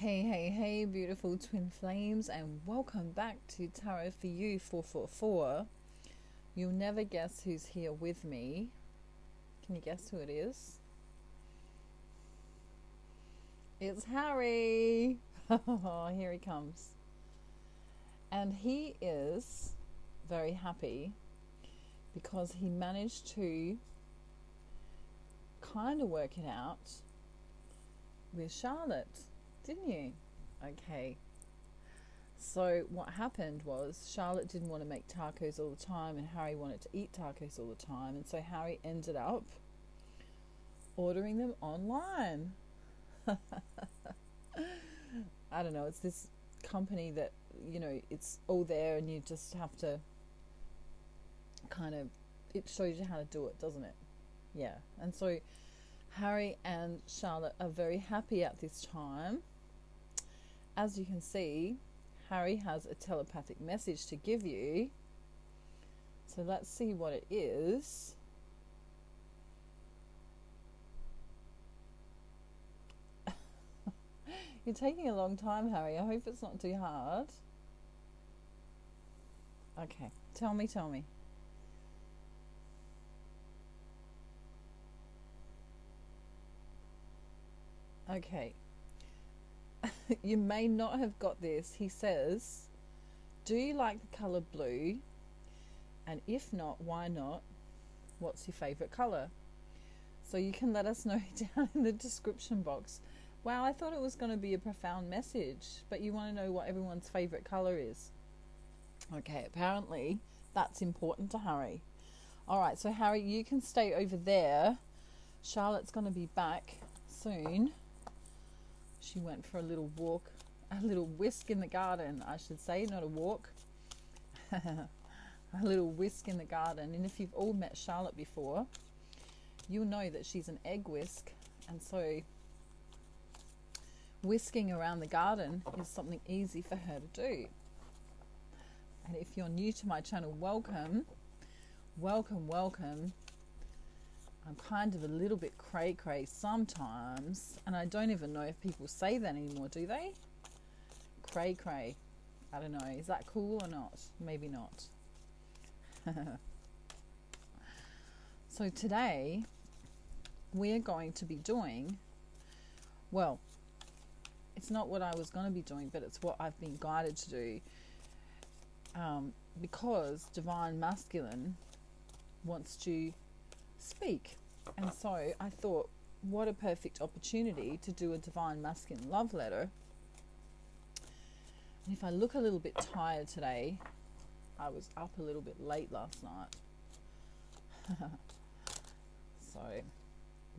Hey, hey, hey, beautiful twin flames, and welcome back to Tarot for You 444. You'll never guess who's here with me. Can you guess who it is? It's Harry! Here he comes. And he is very happy because he managed to kind of work it out with Charlotte. Didn't you? Okay. So what happened was Charlotte didn't want to make tacos all the time and Harry wanted to eat tacos all the time, and so Harry ended up ordering them online. I don't know, it's this company that, it's all there and you just have to it shows you how to do it, doesn't it? Yeah. And so Harry and Charlotte are very happy at this time. As you can see, Harry has a telepathic message to give you. So let's see what it is. You're taking a long time, Harry. I hope it's not too hard. Okay, tell me. Okay. You may not have got this. He says, do you like the colour blue? And if not, why not? What's your favourite colour? So you can let us know down in the description box. Wow, I thought it was going to be a profound message, but you want to know what everyone's favourite colour is. Okay, apparently that's important to Harry. Alright, so Harry, you can stay over there. Charlotte's going to be back soon. She went for a little walk, a little whisk in the garden, I should say, not a walk. A little whisk in the garden. And if you've all met Charlotte before, you'll know that she's an egg whisk. And so whisking around the garden is something easy for her to do. And if you're new to my channel, welcome. I'm kind of a little bit cray-cray sometimes, and I don't even know if people say that anymore, do they? Cray-cray. I don't know. Is that cool or not? Maybe not. So today, we're going to be doing, well, it's not what I was going to be doing, but it's what I've been guided to do. Because Divine Masculine wants to speak, and so I thought, what a perfect opportunity to do a Divine Masculine love letter. And if I look a little bit tired today, I was up a little bit late last night. So,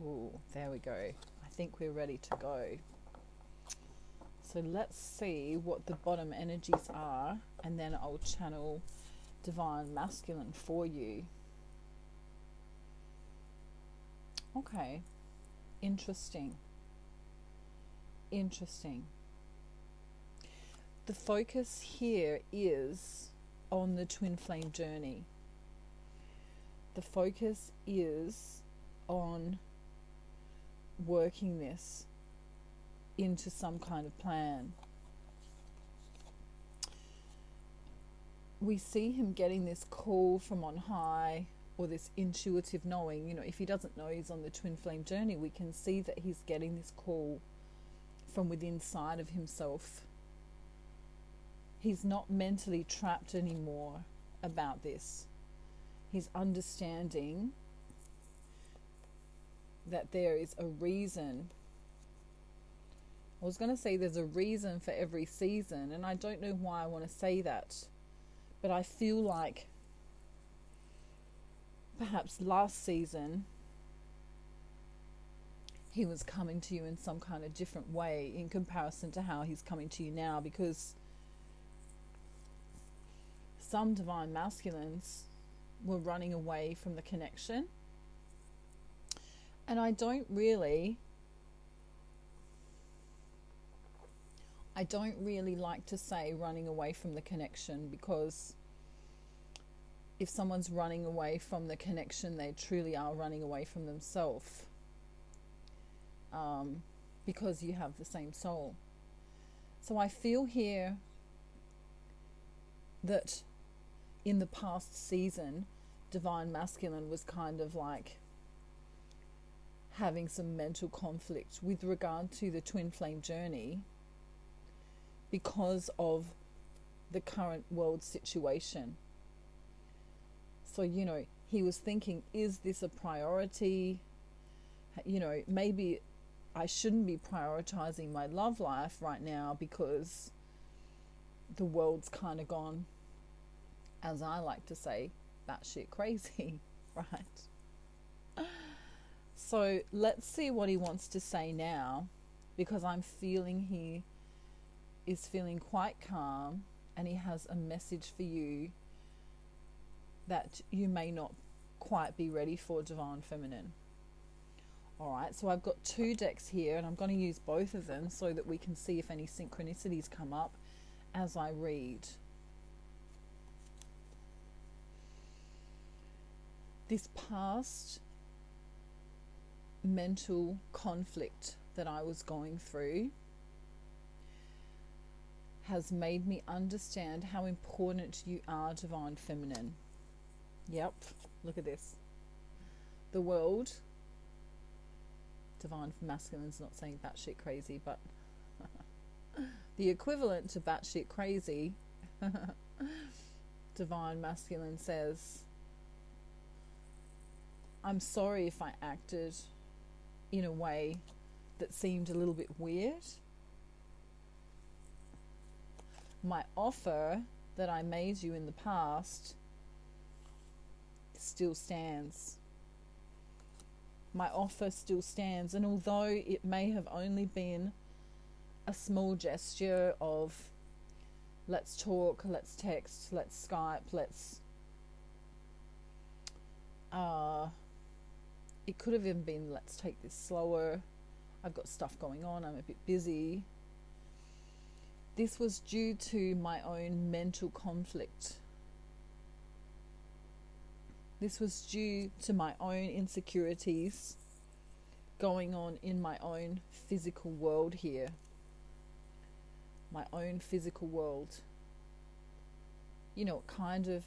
ooh, there we go. I think we're ready to go. So let's see what the bottom energies are, and then I'll channel Divine Masculine for you. Okay, interesting. The focus here is on the twin flame journey. The focus is on working this into some kind of plan. We see him getting this call from on high, or this intuitive knowing. If he doesn't know he's on the twin flame journey, we can see that he's getting this call from within inside of himself. He's not mentally trapped anymore about this. He's understanding that there is a reason. I was going to say there's a reason for every season, and I don't know why I want to say that, but I feel like perhaps last season he was coming to you in some kind of different way in comparison to how he's coming to you now, because some Divine Masculines were running away from the connection. And I don't really like to say running away from the connection, because if someone's running away from the connection, they truly are running away from themselves, because you have the same soul. So I feel here that in the past season, divine masculine was kind of like having some mental conflict with regard to the twin flame journey because of the current world situation. So, he was thinking, is this a priority? Maybe I shouldn't be prioritizing my love life right now because the world's kind of gone, as I like to say, batshit crazy, right? So let's see what he wants to say now, because I'm feeling he is feeling quite calm and he has a message for you that you may not quite be ready for, divine feminine. All right, so I've got 2 decks here and I'm going to use both of them so that we can see if any synchronicities come up as I read. This past mental conflict that I was going through has made me understand how important you are, divine feminine. Yep, look at this. The world, divine masculine's not saying batshit crazy, but the equivalent to batshit crazy, divine masculine says, I'm sorry if I acted in a way that seemed a little bit weird. My offer that I made you in the past still stands. My offer still stands, and although it may have only been a small gesture of let's talk, let's text, let's Skype, it could have even been let's take this slower, I've got stuff going on, I'm a bit busy. This was due to my own mental conflict. This was due to my own insecurities going on in my own physical world here. My own physical world. Kind of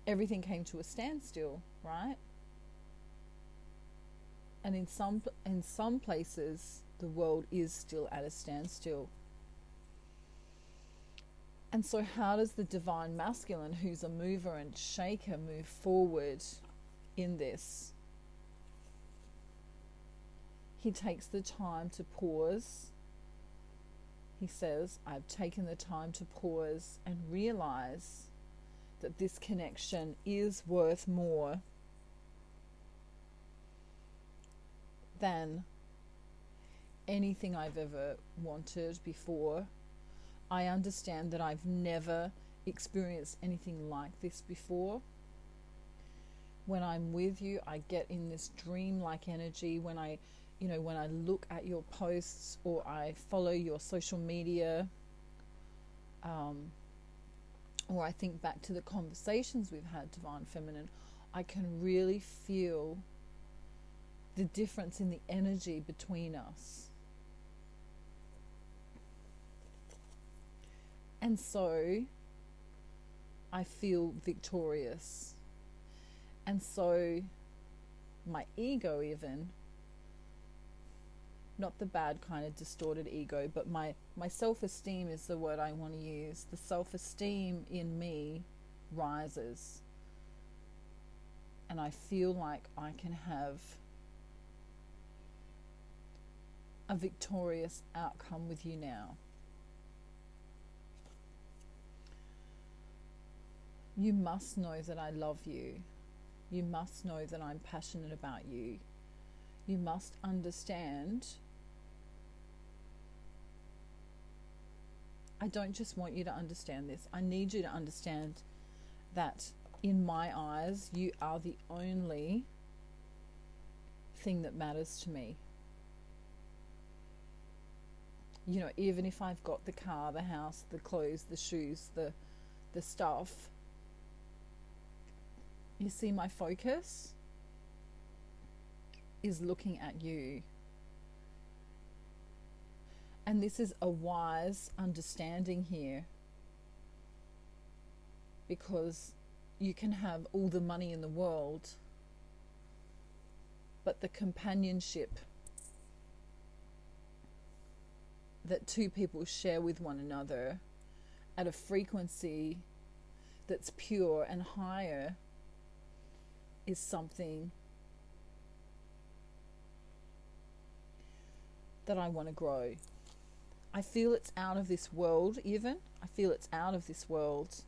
everything came to a standstill, right? And in some places, the world is still at a standstill. And so how does the divine masculine, who's a mover and shaker, move forward in this? He takes the time to pause. He says, I've taken the time to pause and realize that this connection is worth more than anything I've ever wanted before. I understand that I've never experienced anything like this before. When I'm with you, I get in this dream-like energy. When I look at your posts or I follow your social media, or I think back to the conversations we've had, divine feminine, I can really feel the difference in the energy between us. And so I feel victorious. And so my ego, even, not the bad kind of distorted ego, but my self-esteem is the word I want to use. The self-esteem in me rises. And I feel like I can have a victorious outcome with you now. You must know that I love you. You must know that I'm passionate about you. You must understand. I don't just want you to understand this. I need you to understand that in my eyes, you are the only thing that matters to me. Even if I've got the car, the house, the clothes, the shoes, the stuff, you see, my focus is looking at you. And this is a wise understanding here, because you can have all the money in the world, but the companionship that two people share with one another at a frequency that's pure and higher is something that I want to grow. I feel it's out of this world, even. I feel it's out of this world.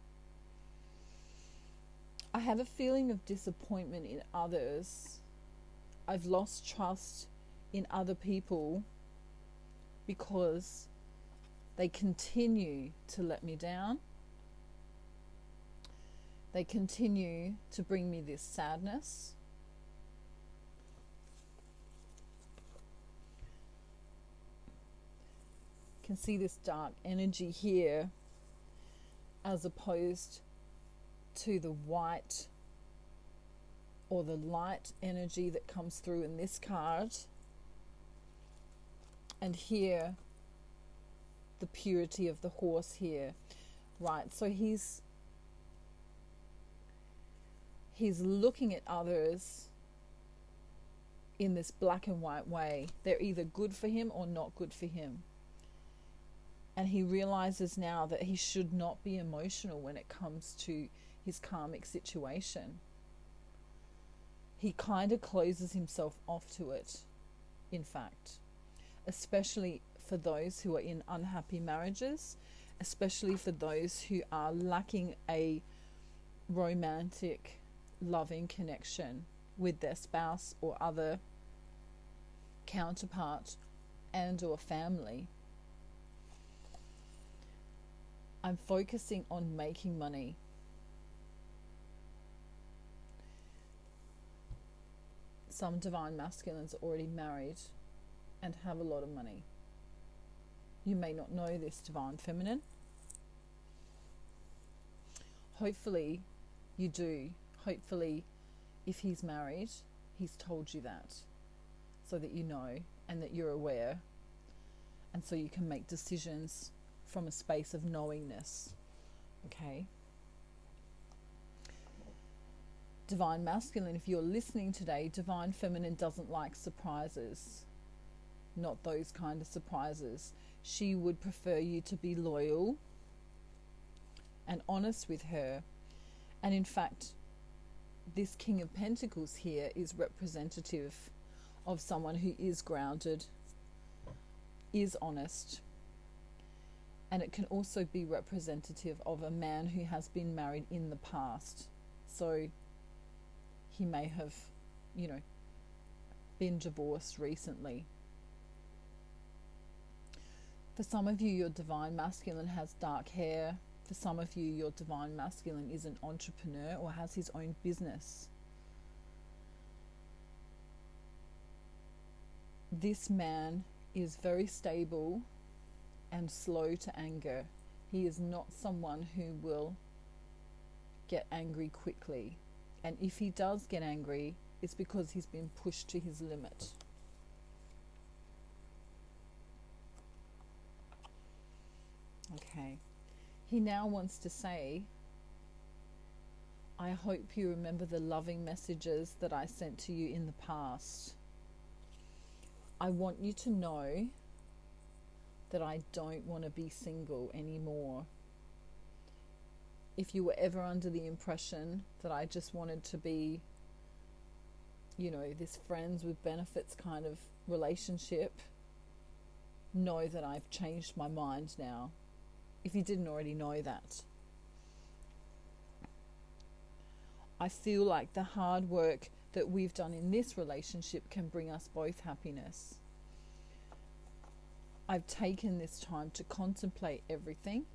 I have a feeling of disappointment in others. I've lost trust in other people because they continue to let me down. They continue to bring me this sadness. Can see this dark energy here as opposed to the white or the light energy that comes through in this card. And here, the purity of the horse here. Right, so he's looking at others in this black and white way. They're either good for him or not good for him. And he realizes now that he should not be emotional when it comes to his karmic situation. He kind of closes himself off to it, in fact, especially for those who are in unhappy marriages, especially for those who are lacking a romantic, loving connection with their spouse or other counterpart and or family. I'm focusing on making money. Some divine masculines are already married and have a lot of money. You may not know this, divine feminine. Hopefully you do. Hopefully if he's married, he's told you that, so that you know and that you're aware, and so you can make decisions from a space of knowingness. Okay? Divine masculine, if you're listening today, divine feminine doesn't like surprises. Not those kind of surprises. She would prefer you to be loyal and honest with her. And in fact, this King of Pentacles here is representative of someone who is grounded, is honest. And it can also be representative of a man who has been married in the past. So he may have, been divorced recently. For some of you, your divine masculine has dark hair. For some of you, your divine masculine is an entrepreneur or has his own business. This man is very stable and slow to anger. He is not someone who will get angry quickly. And if he does get angry, it's because he's been pushed to his limit. Okay. He now wants to say, I hope you remember the loving messages that I sent to you in the past. I want you to know that I don't want to be single anymore. If you were ever under the impression that I just wanted to be, this friends with benefits kind of relationship, know that I've changed my mind now. If you didn't already know that. I feel like the hard work that we've done in this relationship can bring us both happiness. I've taken this time to contemplate everything.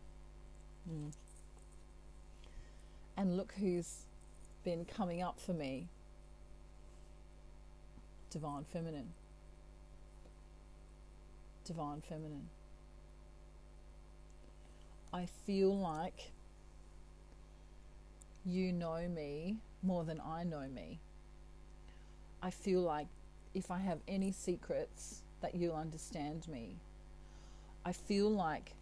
And look who's been coming up for me. Divine feminine. Divine feminine. I feel like you know me more than I know me. I feel like if I have any secrets, that you'll understand me. I feel like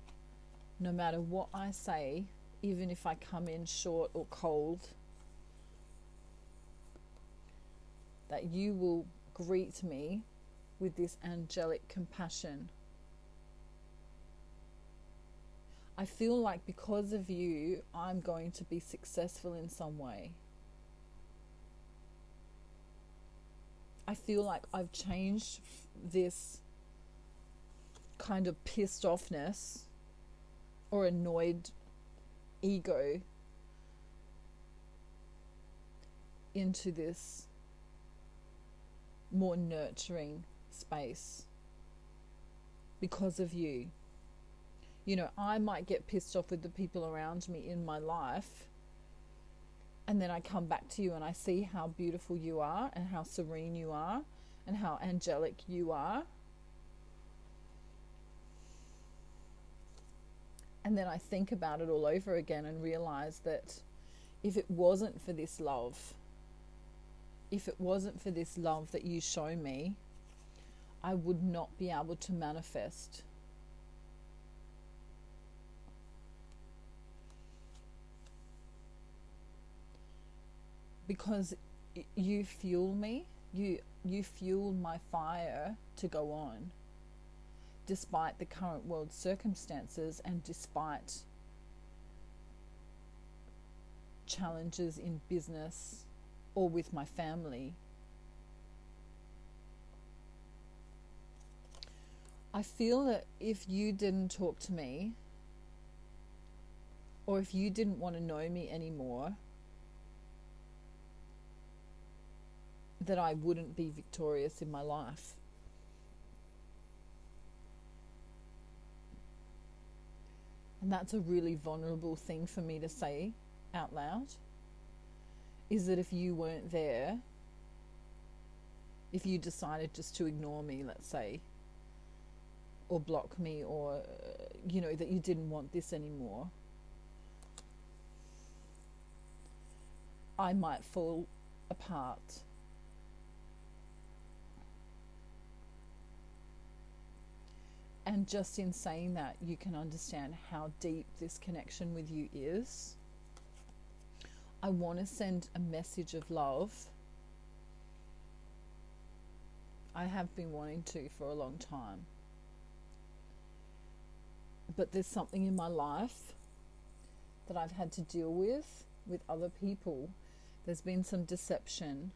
no matter what I say, even if I come in short or cold, that you will greet me with this angelic compassion. I feel like because of you, I'm going to be successful in some way. I feel like I've changed this kind of pissed offness or annoyed ego into this more nurturing space because of you. You know, I might get pissed off with the people around me in my life, and then I come back to you and I see how beautiful you are and how serene you are and how angelic you are. And then I think about it all over again and realize that if it wasn't for this love, if it wasn't for this love that you show me, I would not be able to manifest. Because you fuel me, you fuel my fire to go on, despite the current world circumstances and despite challenges in business or with my family. I feel that if you didn't talk to me, or if you didn't want to know me anymore, that I wouldn't be victorious in my life. And that's a really vulnerable thing for me to say out loud, is that if you weren't there, if you decided just to ignore me, let's say, or block me, or, you know, that you didn't want this anymore, I might fall apart. And just in saying that, you can understand how deep this connection with you is. I want to send a message of love. I have been wanting to for a long time. But there's something in my life that I've had to deal with other people. There's been some deception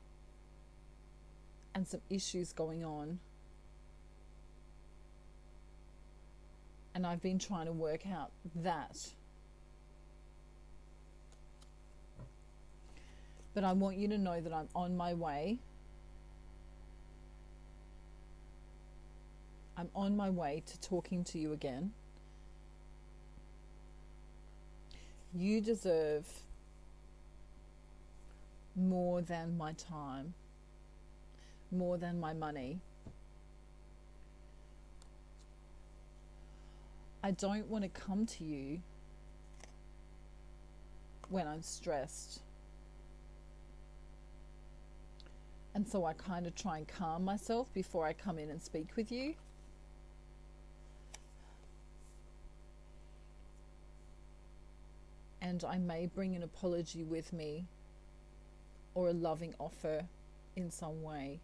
and some issues going on. And I've been trying to work out that. But I want you to know that I'm on my way. I'm on my way to talking to you again. You deserve more than my time, more than my money. I don't want to come to you when I'm stressed. And so I kind of try and calm myself before I come in and speak with you. And I may bring an apology with me or a loving offer in some way.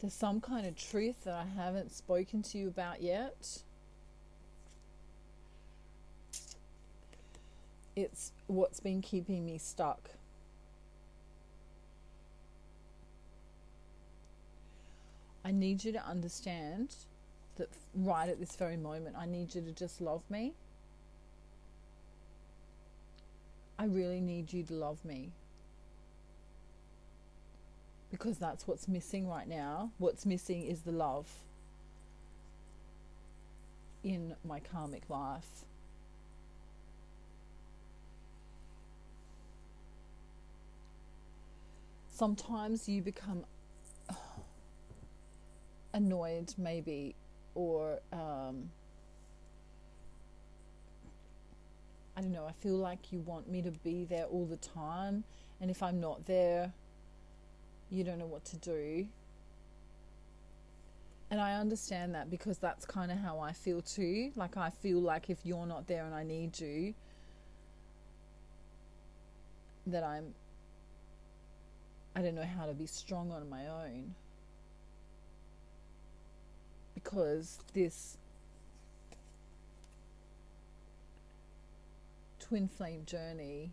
There's some kind of truth that I haven't spoken to you about yet. It's what's been keeping me stuck. I need you to understand that right at this very moment, I need you to just love me. I really need you to love me. Because that's what's missing right now. What's missing is the love in my karmic life. Sometimes you become annoyed maybe, or I don't know, I feel like you want me to be there all the time And if I'm not there, you don't know what to do. And I understand that, because that's kind of how I feel too. Like, I feel like if you're not there and I need you, that I don't know how to be strong on my own. Because this twin flame journey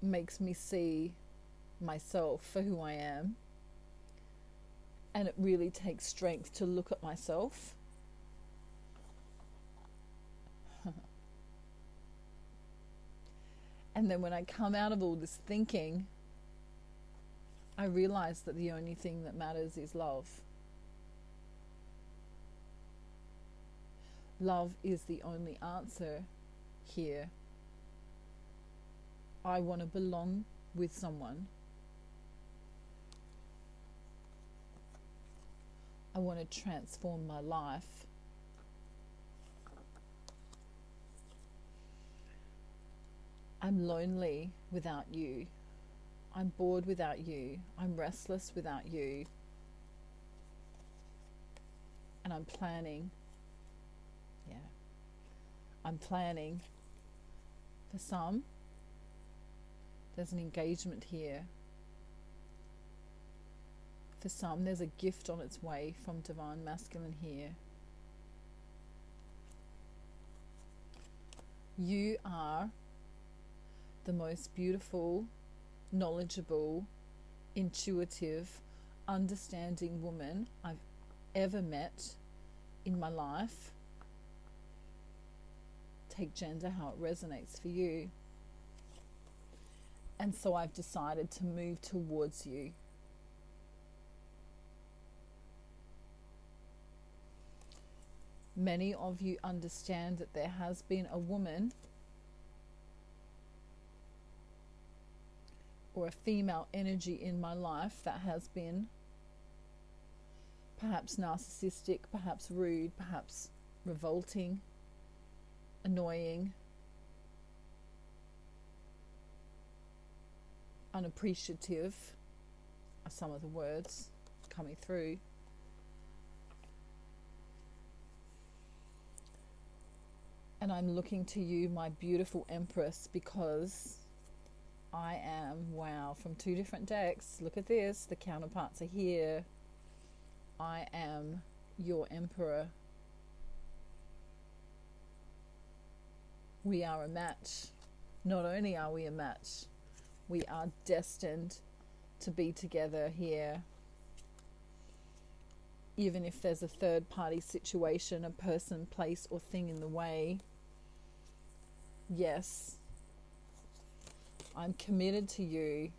makes me see myself for who I am. And it really takes strength to look at myself. And then when I come out of all this thinking, I realize that the only thing that matters is love. Love is the only answer here. I want to belong with someone. I want to transform my life. I'm lonely without you. I'm bored without you. I'm restless without you. And I'm planning. I'm planning. For some, there's an engagement here. For some, there's a gift on its way from Divine Masculine here. You are the most beautiful, knowledgeable, intuitive, understanding woman I've ever met in my life. Take gender how it resonates for you. And so I've decided to move towards you. Many of you understand that there has been a woman or a female energy in my life that has been perhaps narcissistic, perhaps rude, perhaps revolting, annoying, unappreciative are some of the words coming through. And I'm looking to you, my beautiful Empress, because I am, wow, from two different decks. Look at this, the counterparts are here. I am your Emperor. We are a match. Not only are we a match, we are destined to be together here. Even if there's a third party situation, a person, place or thing in the way, yes, I'm committed to you.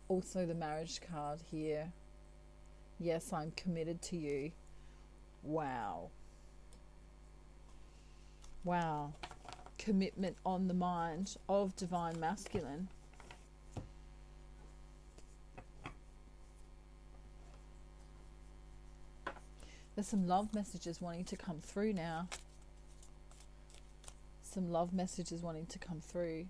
Also the marriage card here. Yes, I'm committed to you. Wow. Wow. Commitment on the mind of Divine Masculine. There's some love messages wanting to come through now. Some love messages wanting to come through.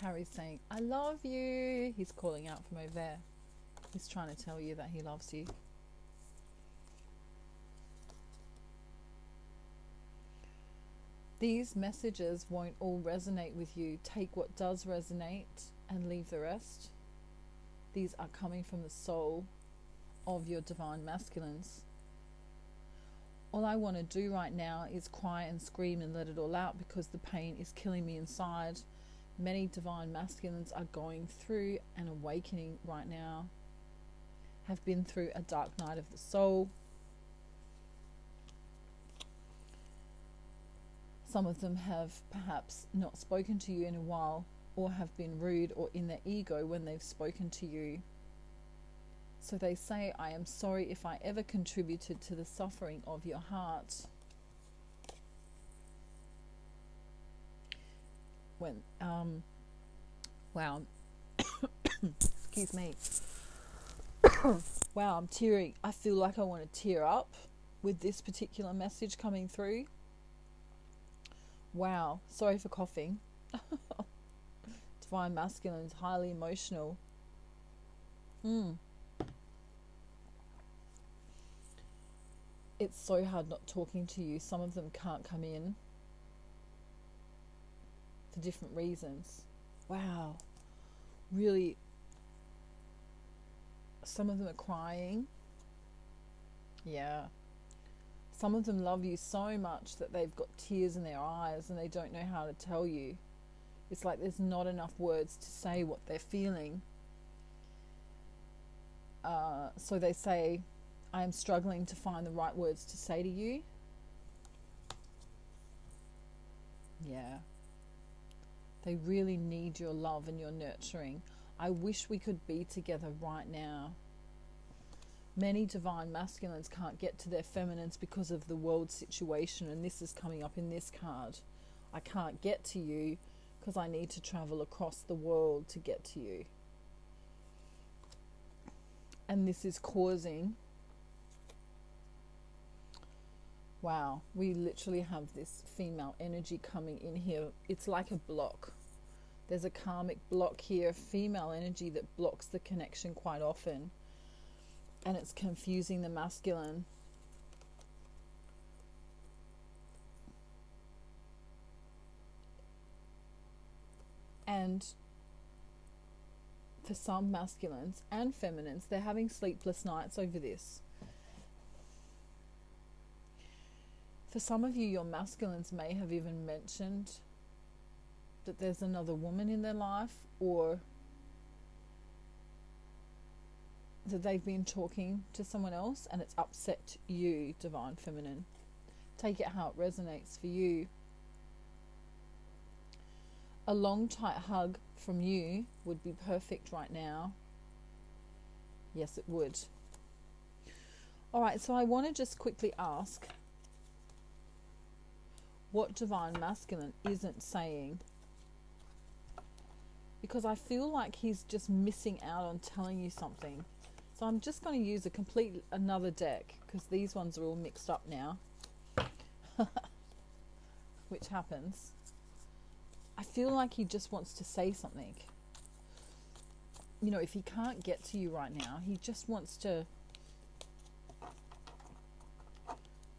Harry's saying, I love you. He's calling out from over there. He's trying to tell you that he loves you. These messages won't all resonate with you. Take what does resonate and leave the rest. These are coming from the soul of your Divine Masculines. All I want to do right now is cry and scream and let it all out, because the pain is killing me inside. Many Divine Masculines are going through an awakening right now, have been through a dark night of the soul. Some of them have perhaps not spoken to you in a while, or have been rude or in their ego when they've spoken to you. So they say, I am sorry if I ever contributed to the suffering of your heart. When, wow, excuse me. Wow, I'm tearing. I feel like I want to tear up with this particular message coming through. Wow, sorry for coughing. Divine Masculine is highly emotional. It's so hard not talking to you. Some of them can't come in for different reasons. Wow, really, some of them are crying. Yeah. Some of them love you so much that they've got tears in their eyes and they don't know how to tell you. It's like there's not enough words to say what they're feeling. So they say, I am struggling to find the right words to say to you. Yeah. They really need your love and your nurturing. I wish we could be together right now. Many divine masculines can't get to their feminines because of the world situation, and this is coming up in this card. I can't get to you because I need to travel across the world to get to you. And this is causing... Wow, we literally have this female energy coming in here. It's like a block. There's a karmic block here, female energy that blocks the connection quite often. And it's confusing the masculine. And for some masculines and feminines, they're having sleepless nights over this. For some of you, your masculines may have even mentioned that there's another woman in their life, or that they've been talking to someone else and it's upset you, divine feminine. Take it how it resonates for you. A long, tight hug from you would be perfect right now. Yes, it would. All right, so I want to just quickly ask what divine masculine isn't saying, because I feel like he's just missing out on telling you something. So I'm just going to use another deck, because these ones are all mixed up now, which happens. I feel like he just wants to say something. You know, if he can't get to you right now, he just wants to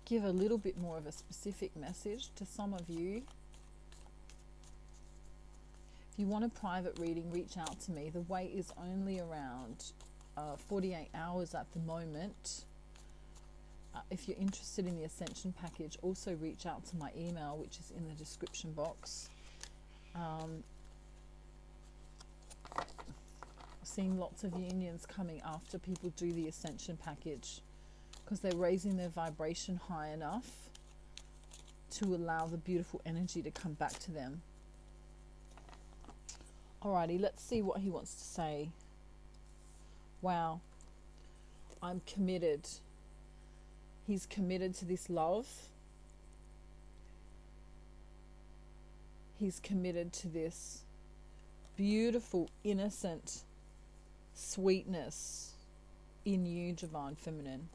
give a little bit more of a specific message to some of you. If you want a private reading, reach out to me. The wait is only around 48 hours at the moment. If you're interested in the Ascension package, also reach out to my email, which is in the description box. Seeing lots of unions coming after people do the Ascension package, because they're raising their vibration high enough to allow the beautiful energy to come back to them. Alrighty, let's see what he wants to say. Wow, I'm committed. He's committed to this love. He's committed to this beautiful, innocent sweetness in you, divine feminine.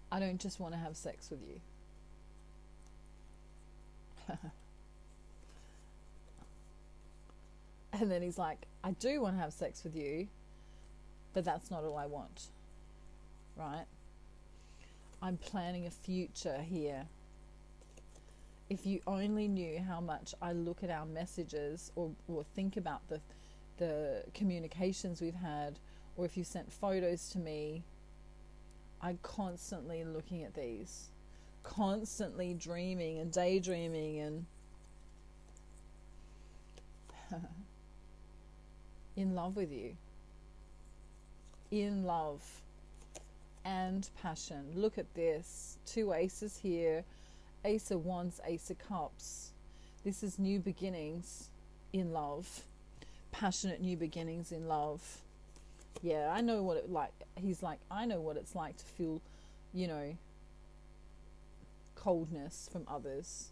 I don't just want to have sex with you. And then he's like, I do want to have sex with you, but that's not all I want. Right? I'm planning a future here. If you only knew how much I look at our messages or think about the communications we've had, or if you sent photos to me, I'm constantly looking at these, constantly dreaming and daydreaming and in love with you. In love and passion. Look at this. 2 aces here. Ace of Wands, Ace of Cups. This is new beginnings in love. Passionate new beginnings in love. Yeah, I know what it like. He's like, I know what it's like to feel, you know, coldness from others.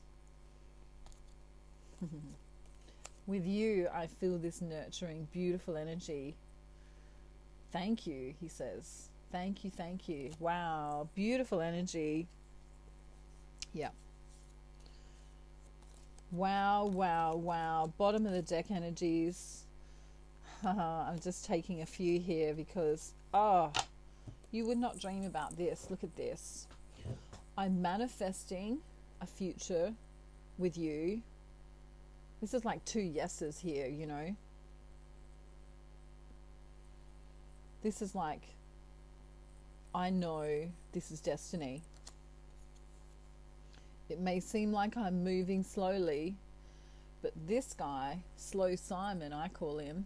With you, I feel this nurturing, beautiful energy. Thank you, he says. Thank you, thank you. Wow, beautiful energy. Yeah. Wow, wow, wow. Bottom of the deck energies. I'm just taking a few here because, you would not dream about this. Look at this. I'm manifesting a future with you. This is like two yeses here, you know. This is like, I know this is destiny. It may seem like I'm moving slowly, but this guy, Slow Simon, I call him,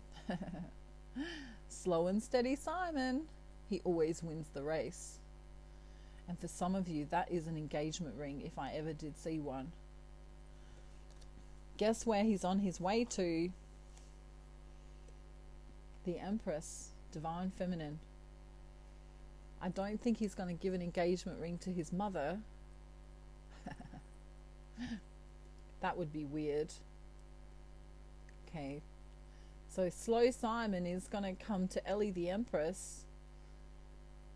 slow and steady Simon, he always wins the race. And for some of you, that is an engagement ring, if I ever did see one. Guess where he's on his way to? The Empress, Divine Feminine. I don't think he's going to give an engagement ring to his mother. That would be weird. Okay. So Slow Simon is going to come to Ellie the Empress,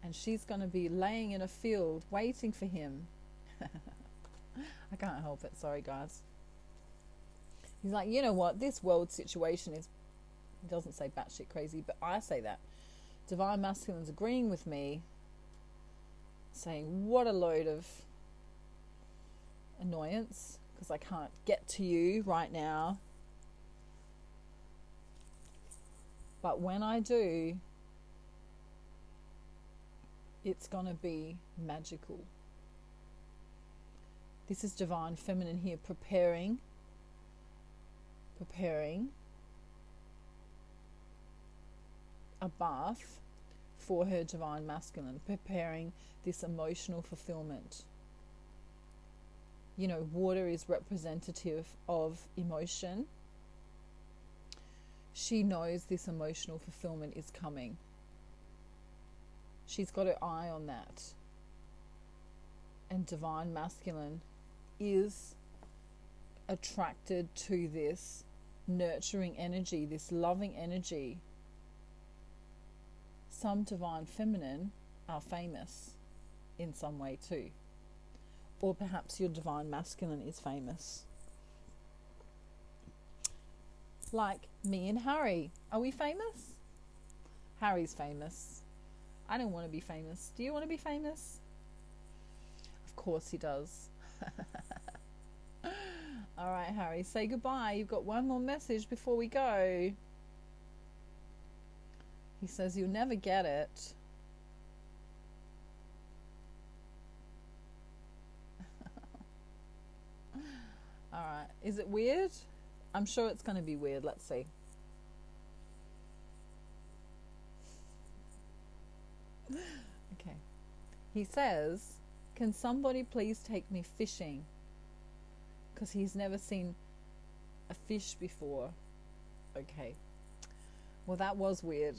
and she's going to be laying in a field waiting for him. I can't help it. Sorry, guys. He's like, you know what? This world situation is, he doesn't say batshit crazy, but I say that. Divine Masculine's agreeing with me, saying, what a load of annoyance, because I can't get to you right now. But when I do, it's going to be magical. This is Divine Feminine here, preparing a bath for her Divine Masculine, preparing this emotional fulfillment. You know, water is representative of emotion. She knows this emotional fulfillment is coming. She's got her eye on that. And Divine Masculine is attracted to this nurturing energy, this loving energy. Some Divine Feminine are famous in some way too. Or perhaps your Divine Masculine is famous. Like me and Harry. Are we famous? Harry's famous. I don't want to be famous. Do you want to be famous? Of course he does. All right, Harry, say goodbye. You've got one more message before we go. He says you'll never get it. All right. Is it weird? I'm sure it's going to be weird. Let's see. Okay. He says, can somebody please take me fishing? Because he's never seen a fish before. Okay. Well, that was weird.